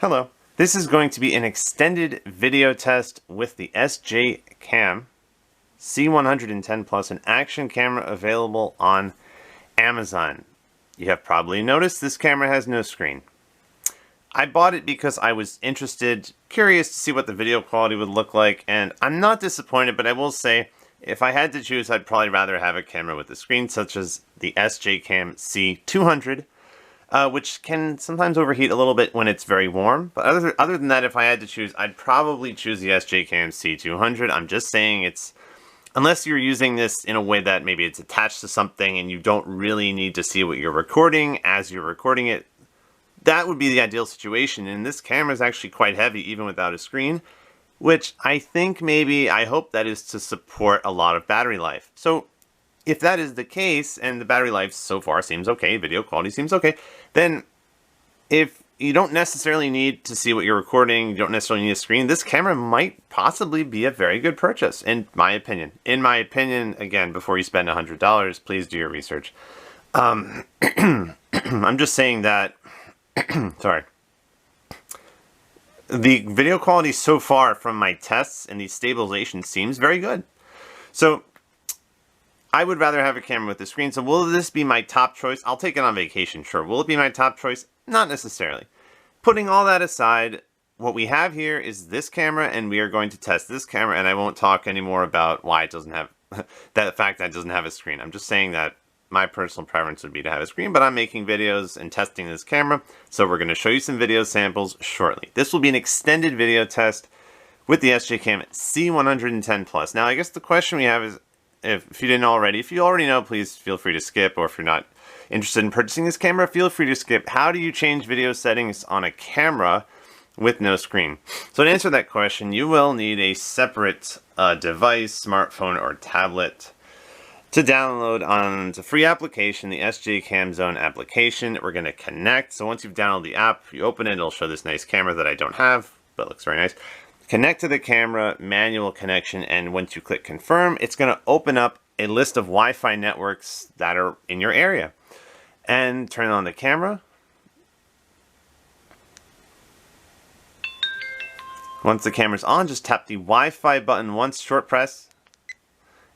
Hello. This is going to be an extended video test with the SJCAM C110 Plus, an action camera available on Amazon. You have probably noticed this camera has no screen. I bought it because I was interested, curious to see what the video quality would look like, and I'm not disappointed, but I will say, if I had to choose, I'd probably rather have a camera with a screen, such as the SJCAM C200, which can sometimes overheat a little bit when it's very warm. But other than that, if I had to choose, I'd probably choose the SJCAM C200. I'm just saying it's, unless you're using this in a way that maybe it's attached to something and you don't really need to see what you're recording as you're recording it, that would be the ideal situation. And this camera is actually quite heavy even without a screen, which I hope that is to support a lot of battery life. So if that is the case, and the battery life so far seems okay, video quality seems okay, then if you don't necessarily need to see what you're recording, you don't necessarily need a screen, this camera might possibly be a very good purchase, in my opinion. In my opinion, again, before you spend $100, please do your research. I'm just saying that, sorry. The video quality so far from my tests and the stabilization seems very good. So I would rather have a camera with a screen. So will this be my top choice? I'll take it on vacation, sure. Will it be my top choice? Not necessarily. Putting all that aside, what we have here is this camera, and we are going to test this camera, and I won't talk anymore about why it doesn't have, the fact that it doesn't have a screen. I'm just saying that my personal preference would be to have a screen, but I'm making videos and testing this camera, so we're going to show you some video samples shortly. This will be an extended video test with the SJCAM C110 Plus. Now, I guess the question we have is, if you didn't already, if you already know, please feel free to skip, or if you're not interested in purchasing this camera, feel free to skip. How do you change video settings on a camera with no screen? So to answer that question, you will need a separate device, smartphone, or tablet to download on a free application, the SJCAM Zone application. We're going to connect. So once you've downloaded the app, you open it, it'll show this nice camera that I don't have, but looks very nice. Connect to the camera, manual connection, and once you click confirm, it's going to open up a list of Wi-Fi networks that are in your area. And turn on the camera. Once the camera's on, just tap the Wi-Fi button once, short press.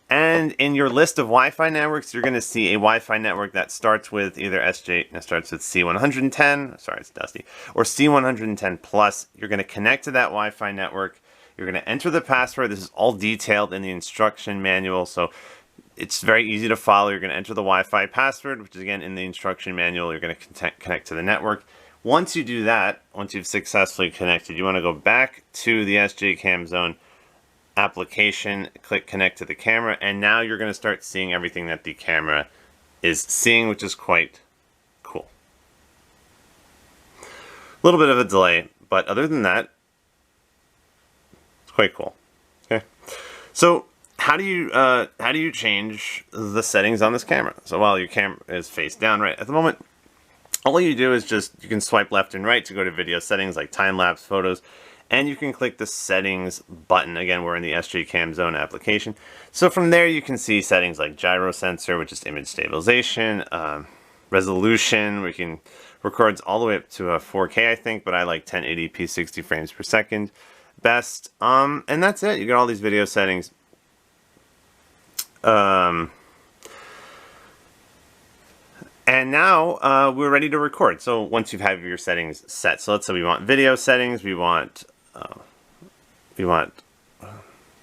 And in your list of Wi-Fi networks, you're going to see a Wi-Fi network that starts with either starts with C110, sorry, it's dusty, or C110 Plus. You're going to connect to that Wi-Fi network. You're going to enter the password. This is all detailed in the instruction manual, so it's very easy to follow. You're going to enter the Wi-Fi password, which is again in the instruction manual. You're going to connect to the network. Once you do that, once you've successfully connected, you want to go back to the SJCAM Zone application, click connect to the camera, and now you're going to start seeing everything that the camera is seeing, which is quite cool. A little bit of a delay, but other than that, it's quite cool. Okay, so how do you change the settings on this camera? So while your camera is face down right at the moment, all you do is you can swipe left and right to go to video settings like time-lapse photos, and you can click the settings button. Again, we're in the SJCAM Zone application. So from there you can see settings like gyro sensor, which is image stabilization, resolution, we can records all the way up to a 4K, I think, but I like 1080p 60 frames per second best. And that's it. You get all these video settings. And now we're ready to record. So once you have your settings set, so let's say we want video settings, we want,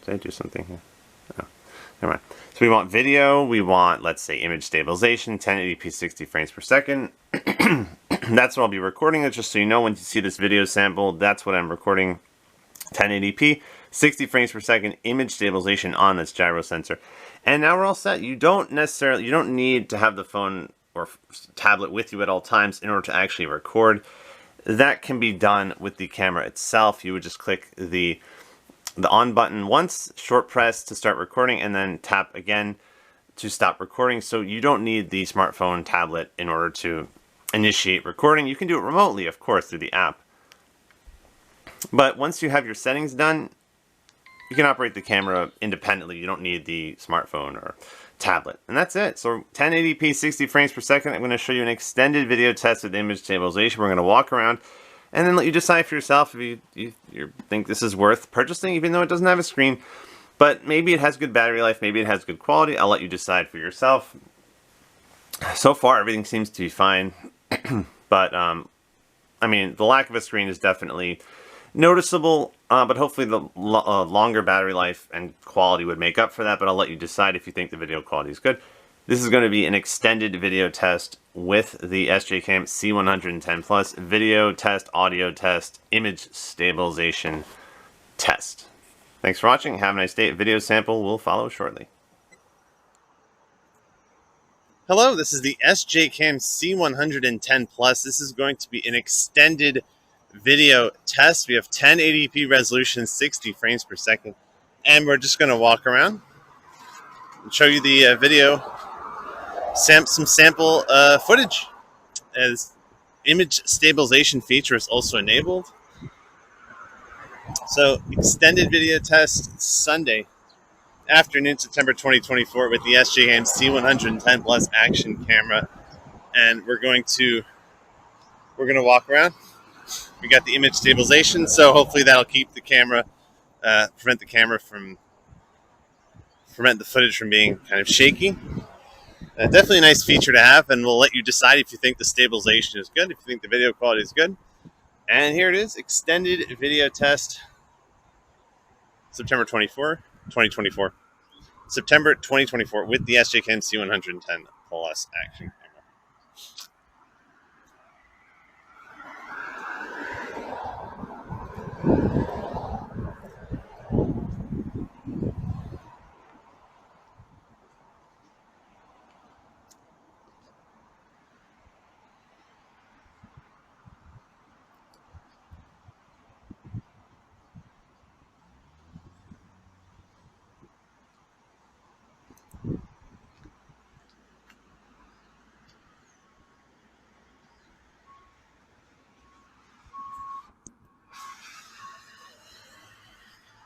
did I do something here? Oh, never mind. So we want video, we want, let's say, image stabilization, 1080p 60 frames per second. That's what I'll be recording. It's just so you know, when you see this video sample, that's what I'm recording. 1080p, 60 frames per second, image stabilization on this gyro sensor. And now we're all set. You don't need to have the phone or tablet with you at all times in order to actually record. That can be done with the camera itself. You would just click the on button once, short press to start recording, and then tap again to stop recording. So you don't need the smartphone, tablet in order to initiate recording. You can do it remotely, of course, through the app. But once you have your settings done, you can operate the camera independently. You don't need the smartphone or tablet. And that's it. So 1080p 60 frames per second. I'm going to show you an extended video test with image stabilization. We're going to walk around and then let you decide for yourself if you think this is worth purchasing, even though it doesn't have a screen. But maybe it has good battery life, maybe it has good quality. I'll let you decide for yourself. So far, everything seems to be fine. But, I mean, the lack of a screen is definitely noticeable, but hopefully the longer battery life and quality would make up for that. But I'll let you decide if you think the video quality is good. This is going to be an extended video test with the SJCAM C110 Plus video test, audio test, image stabilization test. Thanks for watching. Have a nice day. Video sample will follow shortly. Hello, this is the SJCAM C110 Plus. This is going to be an extended video test. We have 1080p resolution, 60 frames per second, and we're just going to walk around and show you the video, some sample footage, as image stabilization feature is also enabled. So, extended video test Sunday afternoon, September 2024, with the SJCAM C110 Plus action camera, and we're going to walk around. We got the image stabilization, so hopefully that'll keep the camera, prevent the footage from being kind of shaky. Definitely a nice feature to have, and we'll let you decide if you think the stabilization is good, if you think the video quality is good. And here it is, extended video test, September 2024. September 2024 with the SJCAM C110 Plus action camera.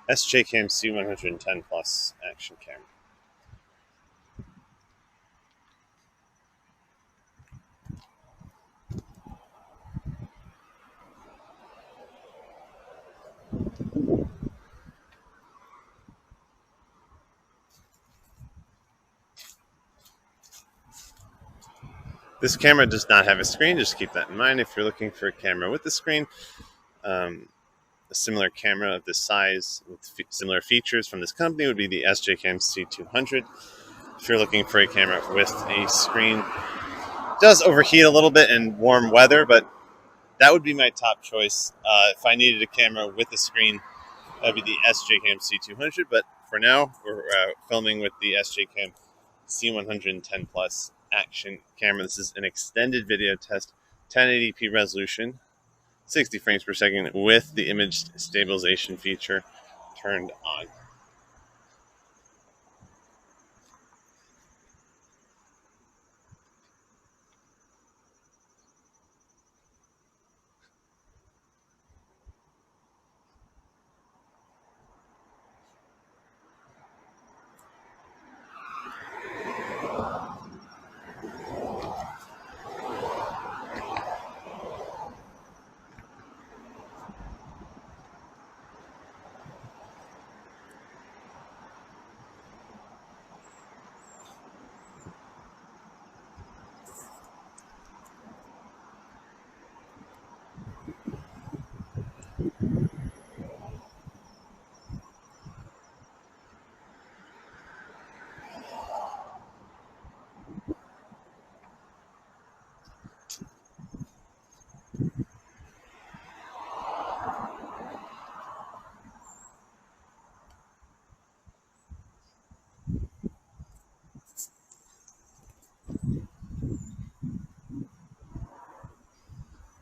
SJCAM C110 Plus action camera. This camera does not have a screen, just keep that in mind if you're looking for a camera with a screen. A similar camera of this size with similar features from this company would be the SJCAM C200. If you're looking for a camera with a screen, it does overheat a little bit in warm weather, but that would be my top choice. If I needed a camera with a screen, that would be the SJCAM C200, but for now, we're filming with the SJCAM C110 Plus action camera. This is an extended video test, 1080p resolution, 60 frames per second with the image stabilization feature turned on.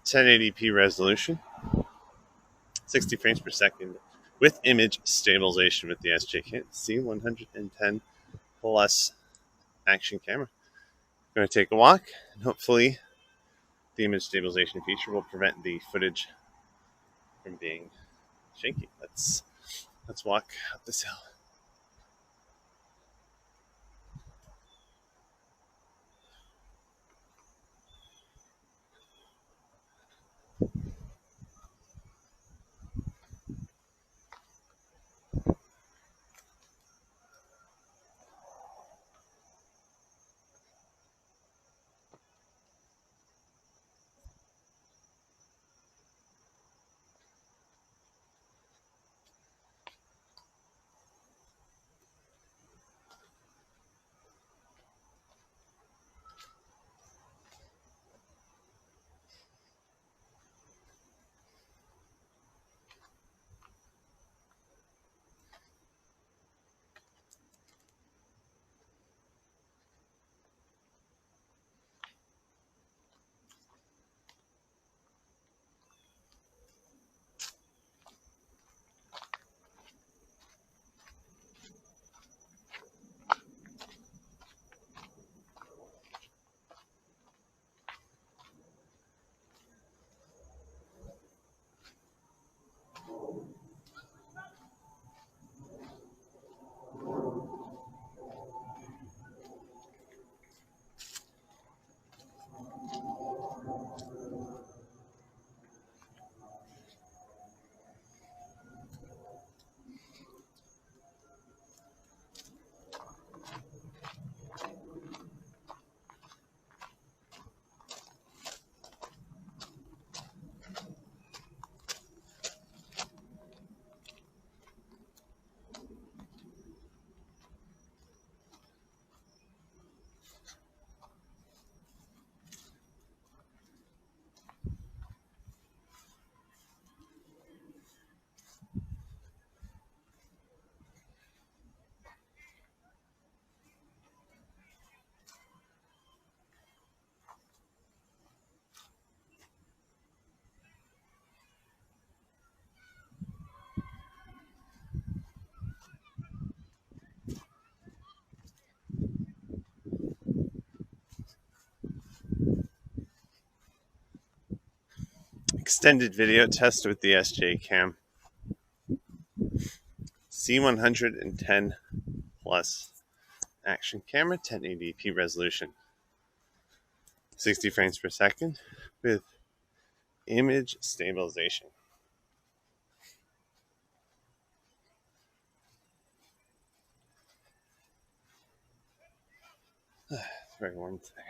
.1080p resolution, 60 frames per second with image stabilization with the SJCAM C110 Plus action camera. I'm going to take a walk, and hopefully the image stabilization feature will prevent the footage from being shaky. Let's walk up this hill. Extended video test with the SJCAM. C110 plus action camera, 1080p resolution, 60 frames per second with image stabilization. It's very warm today.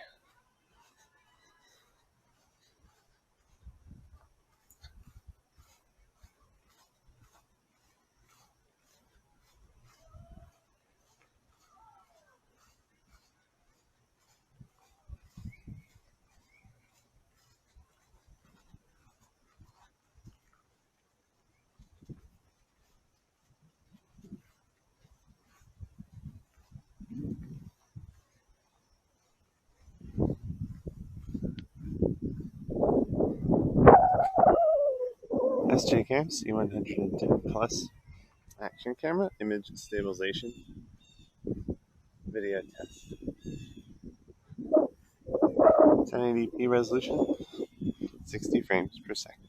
SJCAM C110 plus action camera, image stabilization, video test. 1080p resolution, 60 frames per second.